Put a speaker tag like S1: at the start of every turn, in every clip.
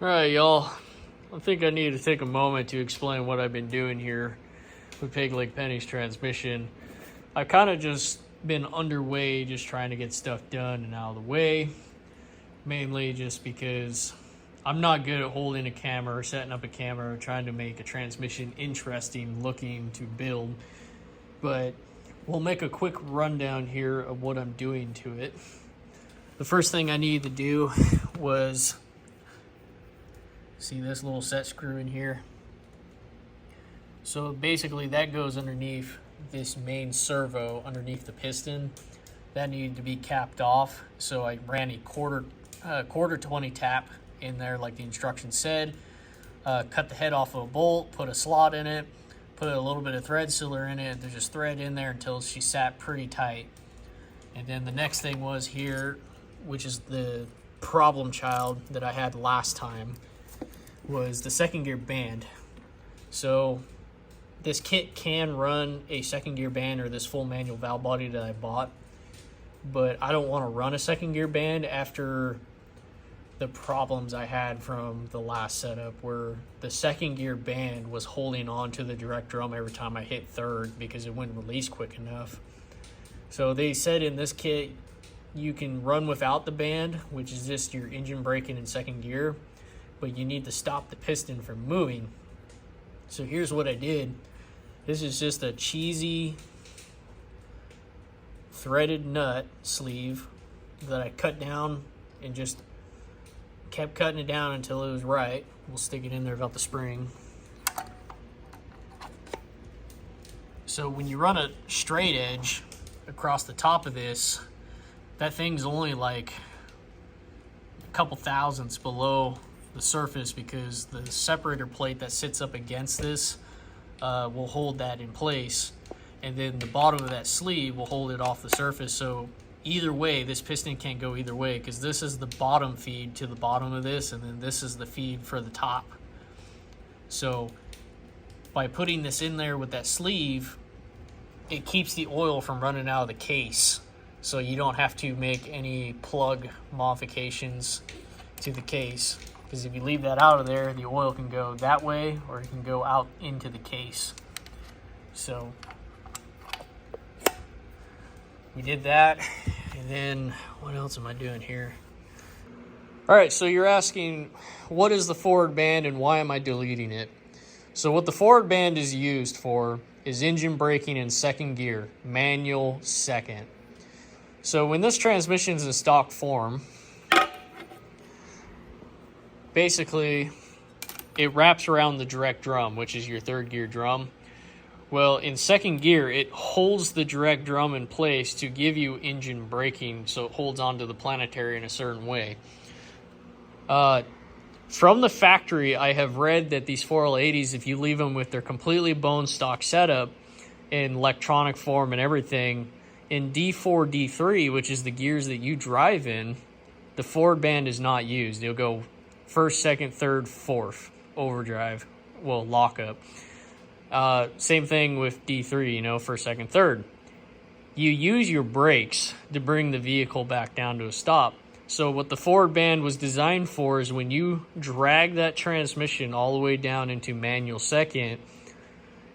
S1: All right, y'all. I think I need to take a moment to explain what I've been doing here with Pig Leg Penny's transmission. I've kind of just been underway, just trying to get stuff done and out of the way. Mainly just because I'm not good at holding a camera or setting up a camera or trying to make a transmission interesting looking to build. But we'll make a quick rundown here of what I'm doing to it. The first thing I needed to do was, see this little set screw in here? So basically that goes underneath this main servo, underneath the piston. That needed to be capped off. So I ran a quarter 20 tap in there like the instructions said. Cut the head off of a bolt, put a slot in it, put a little bit of thread sealer in it. There's just thread in there until she sat pretty tight. And then the next thing was here, which is the problem child that I had last time, was the second gear band. So this kit can run a second gear band or this full manual valve body that I bought, but I don't want to run a second gear band after the problems I had from the last setup where the second gear band was holding on to the direct drum every time I hit third because it wouldn't release quick enough. So they said in this kit you can run without the band, which is just your engine braking in second gear, but you need to stop the piston from moving. So here's what I did. This is just a cheesy threaded nut sleeve that I cut down and just kept cutting it down until it was right. We'll stick it in there without the spring. So when you run a straight edge across the top of this, that thing's only like a couple thousandths below the surface because the separator plate that sits up against this will hold that in place, and then the bottom of that sleeve will hold it off the surface. So either way, this piston can't go either way because this is the bottom feed to the bottom of this, and then this is the feed for the top. So by putting this in there with that sleeve, it keeps the oil from running out of the case, so you don't have to make any plug modifications to the case. Because if you leave that out of there, the oil can go that way or it can go out into the case. So we did that. And then what else am I doing here? All right, so you're asking, what is the forward band and why am I deleting it? So what the forward band is used for is engine braking in second gear, manual second. So when this transmission is in stock form, basically, it wraps around the direct drum, which is your third gear drum. Well, in second gear, it holds the direct drum in place to give you engine braking, so it holds onto the planetary in a certain way. From the factory, I have read that these 4L80s, if you leave them with their completely bone stock setup in electronic form and everything, in D4, D3, which is the gears that you drive in, the forward band is not used. You'll go first, second, third, fourth, overdrive, well, lockup. Same thing with D3, first, second, third. You use your brakes to bring the vehicle back down to a stop. So what the forward band was designed for is when you drag that transmission all the way down into manual second,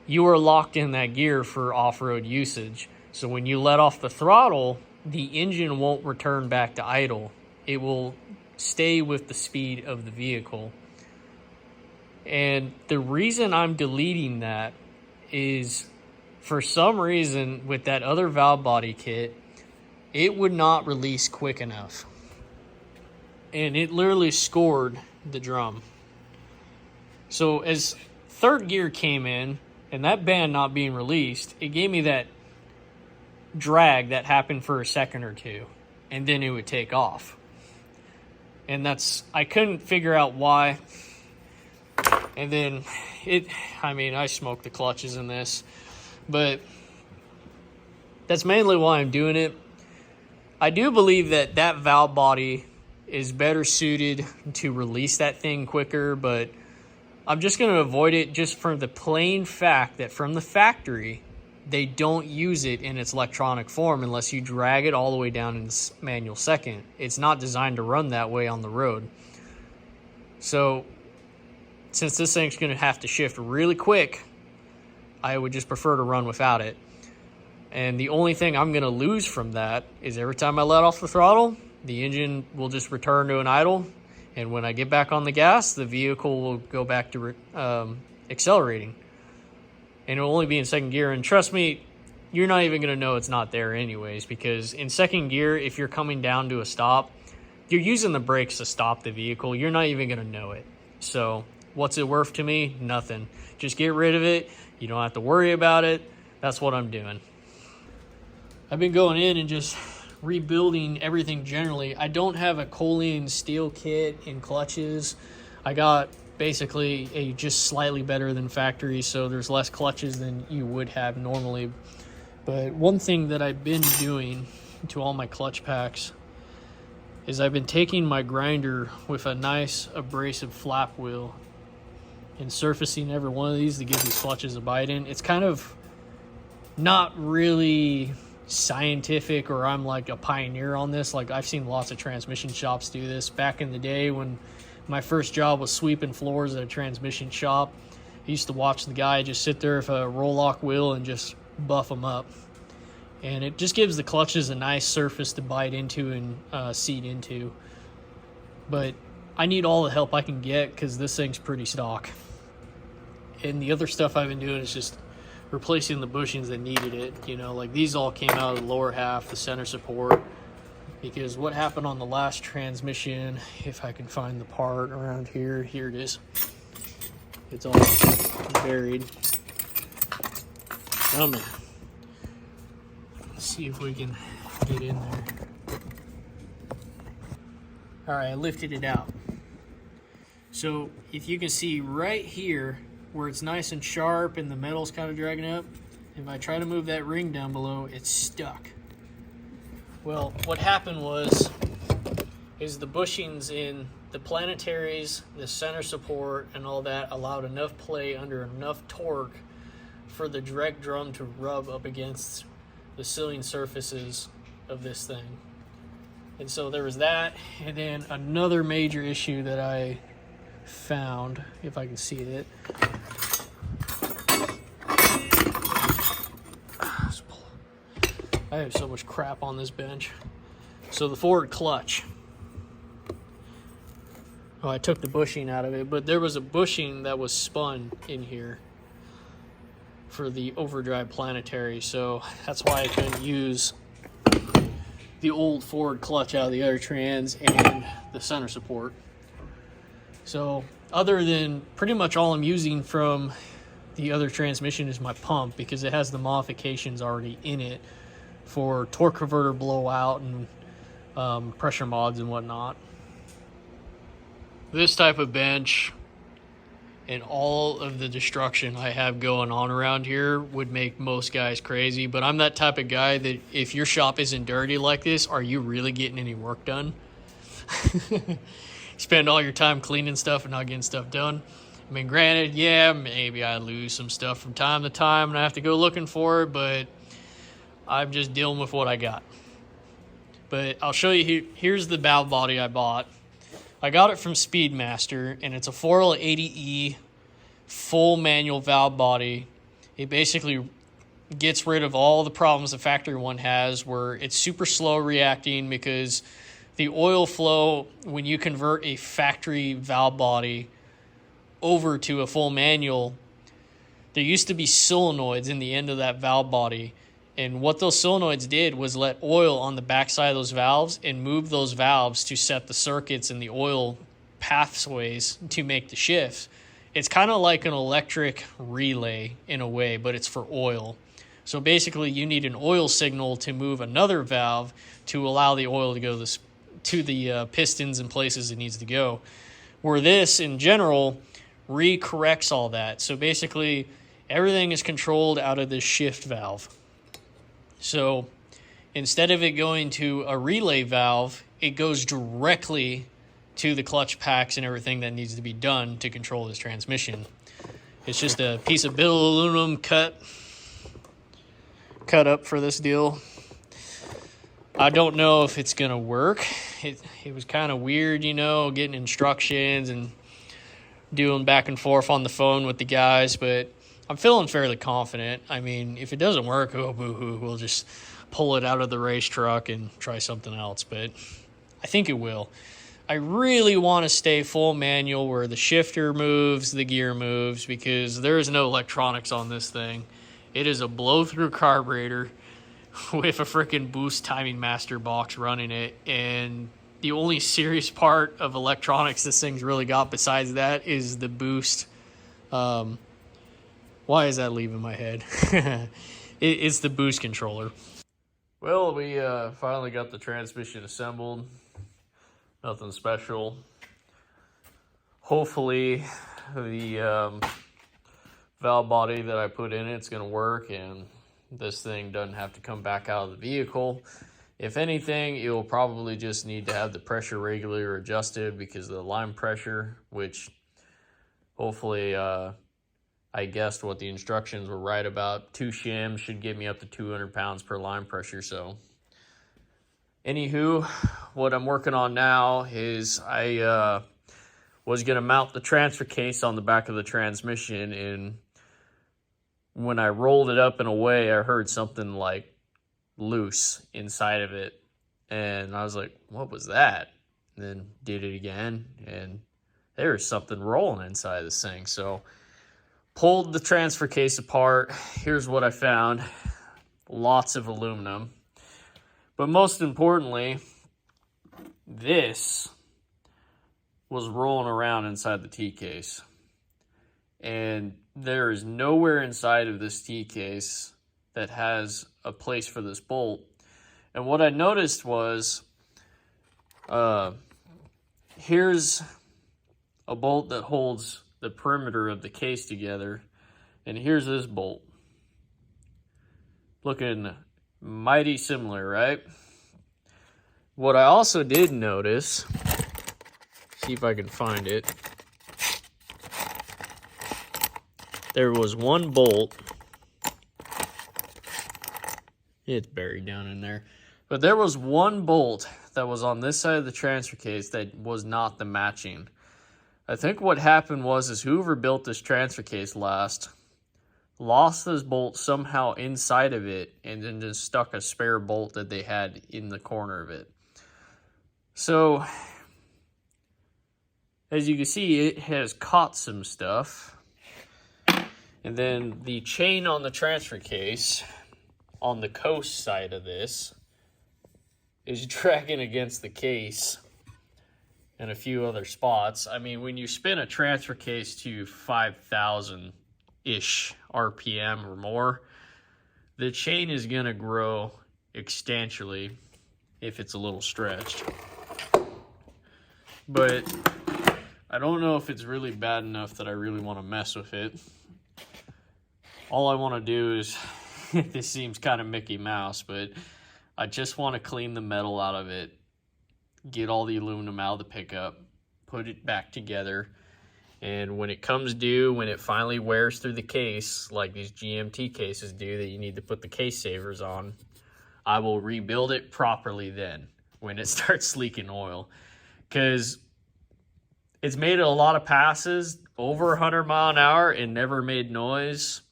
S1: you are locked in that gear for off-road usage. So when you let off the throttle, the engine won't return back to idle. It will stay with the speed of the vehicle. And the reason I'm deleting that is, for some reason with that other valve body kit, it would not release quick enough. And it literally scored the drum. So as third gear came in and that band not being released, it gave me that drag that happened for a second or two, and then it would take off. And I couldn't figure out why. And then I smoked the clutches in this, but that's mainly why I'm doing it. I do believe that valve body is better suited to release that thing quicker, but I'm just going to avoid it just for the plain fact that from the factory, they don't use it in its electronic form unless you drag it all the way down in manual second. It's not designed to run that way on the road. So since this thing's going to have to shift really quick, I would just prefer to run without it. And the only thing I'm going to lose from that is every time I let off the throttle, the engine will just return to an idle. And when I get back on the gas, the vehicle will go back to accelerating. And it'll only be in second gear. And trust me, you're not even going to know it's not there anyways, because in second gear, if you're coming down to a stop, you're using the brakes to stop the vehicle. You're not even going to know it. So what's it worth to me? Nothing. Just get rid of it. You don't have to worry about it. That's what I'm doing. I've been going in and just rebuilding everything generally. I don't have a Colleen steel kit in clutches. I got basically a just slightly better than factory, so there's less clutches than you would have normally. But one thing that I've been doing to all my clutch packs is I've been taking my grinder with a nice abrasive flap wheel and surfacing every one of these to give these clutches a bite in. It's kind of not really scientific, or I'm like a pioneer on this. Like, I've seen lots of transmission shops do this. Back in the day when my first job was sweeping floors at a transmission shop, I used to watch the guy just sit there with a roll-lock wheel and just buff them up. And it just gives the clutches a nice surface to bite into and seat into. But I need all the help I can get because this thing's pretty stock. And the other stuff I've been doing is just replacing the bushings that needed it. You know, like these all came out of the lower half, the center support. Because what happened on the last transmission, if I can find the part around here, here it is. It's all buried. Come on. Let's see if we can get in there. All right, I lifted it out. So if you can see right here where it's nice and sharp and the metal's kind of dragging up, if I try to move that ring down below, it's stuck. Well, what happened is the bushings in the planetaries, the center support, and all that allowed enough play under enough torque for the direct drum to rub up against the sealing surfaces of this thing. And so there was that, and then another major issue that I found, if I can see it. I have so much crap on this bench. So the forward clutch. Oh, I took the bushing out of it, but there was a bushing that was spun in here for the overdrive planetary, so that's why I couldn't use the old forward clutch out of the other trans and the center support. So other than pretty much all I'm using from the other transmission is my pump, because it has the modifications already in it for torque converter blowout and pressure mods and whatnot. This type of bench and all of the destruction I have going on around here would make most guys crazy, but I'm that type of guy that if your shop isn't dirty like this, are you really getting any work done? Spend all your time cleaning stuff and not getting stuff done. I mean, granted, yeah, maybe I lose some stuff from time to time and I have to go looking for it, but I'm just dealing with what I got. But I'll show you here. Here's the valve body I bought. I got it from Speedmaster, and it's a 4L80E full manual valve body. It basically gets rid of all the problems the factory one has, where it's super slow reacting because the oil flow, when you convert a factory valve body over to a full manual, there used to be solenoids in the end of that valve body. And what those solenoids did was let oil on the backside of those valves and move those valves to set the circuits and the oil pathways to make the shifts. It's kind of like an electric relay in a way, but it's for oil. So basically you need an oil signal to move another valve to allow the oil to go to the pistons and places it needs to go. Where this, in general, recorrects all that. So basically everything is controlled out of this shift valve. So instead of it going to a relay valve, it goes directly to the clutch packs and everything that needs to be done to control this transmission. It's just a piece of billet aluminum cut up for this deal. I don't know if it's going to work. It was kind of weird, you know, getting instructions and doing back and forth on the phone with the guys, but I'm feeling fairly confident. I mean, if it doesn't work, oh, boo-hoo, we'll just pull it out of the race truck and try something else, but I think it will. I really want to stay full manual where the shifter moves, the gear moves, because there is no electronics on this thing. It is a blow-through carburetor with a freaking Boost Timing Master box running it, and the only serious part of electronics this thing's really got besides that is the Boost. Why is that leaving my head? It's the Boost controller. Well, we finally got the transmission assembled. Nothing special. Hopefully the valve body that I put in it's going to work and this thing doesn't have to come back out of the vehicle. If anything, it will probably just need to have the pressure regulator adjusted because of the line pressure, which hopefully I guessed what the instructions were right about. 2 shims should get me up to 200 pounds per line pressure, so... Anywho, what I'm working on now is I was going to mount the transfer case on the back of the transmission, and when I rolled it up and away, I heard something like loose inside of it, and I was like, what was that? And then did it again, and there was something rolling inside this thing. So pulled the transfer case apart. Here's what I found. Lots of aluminum. But most importantly, this was rolling around inside the T-case. And there is nowhere inside of this T-case that has a place for this bolt. And what I noticed was, here's a bolt that holds the perimeter of the case together. And here's this bolt. Looking mighty similar, right? What I also did notice, see if I can find it. There was one bolt. It's buried down in there. But there was one bolt that was on this side of the transfer case that was not the matching. I think what happened was whoever built this transfer case last lost this bolt somehow inside of it and then just stuck a spare bolt that they had in the corner of it. So, as you can see, it has caught some stuff. And then the chain on the transfer case on the coast side of this is dragging against the case and a few other spots. I mean, when you spin a transfer case to 5,000-ish RPM or more, the chain is going to grow exponentially if it's a little stretched. But I don't know if it's really bad enough that I really want to mess with it. All I want to do is, this seems kind of Mickey Mouse, but I just want to clean the metal out of it, get all the aluminum out of the pickup, put it back together, and when it comes due, when it finally wears through the case, like these GMT cases do that you need to put the case savers on, I will rebuild it properly then, when it starts leaking oil. Because it's made a lot of passes, over 100 mile an hour, and never made noise.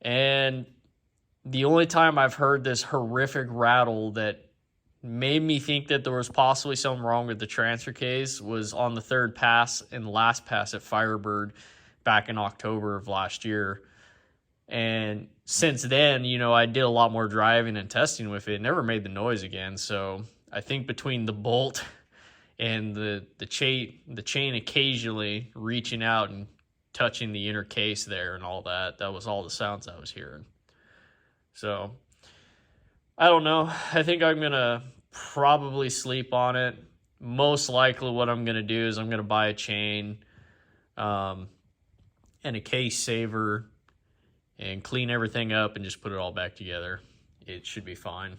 S1: And the only time I've heard this horrific rattle that made me think that there was possibly something wrong with the transfer case was on the third pass and last pass at Firebird back in October of last year. And since then, you know, I did a lot more driving and testing with it. It never made the noise again. So I think between the bolt and the chain occasionally reaching out and touching the inner case there and all that, that was all the sounds I was hearing. So I don't know. I think I'm going to probably sleep on it. Most likely what I'm going to do is I'm going to buy a chain and a case saver and clean everything up and just put it all back together. It should be fine.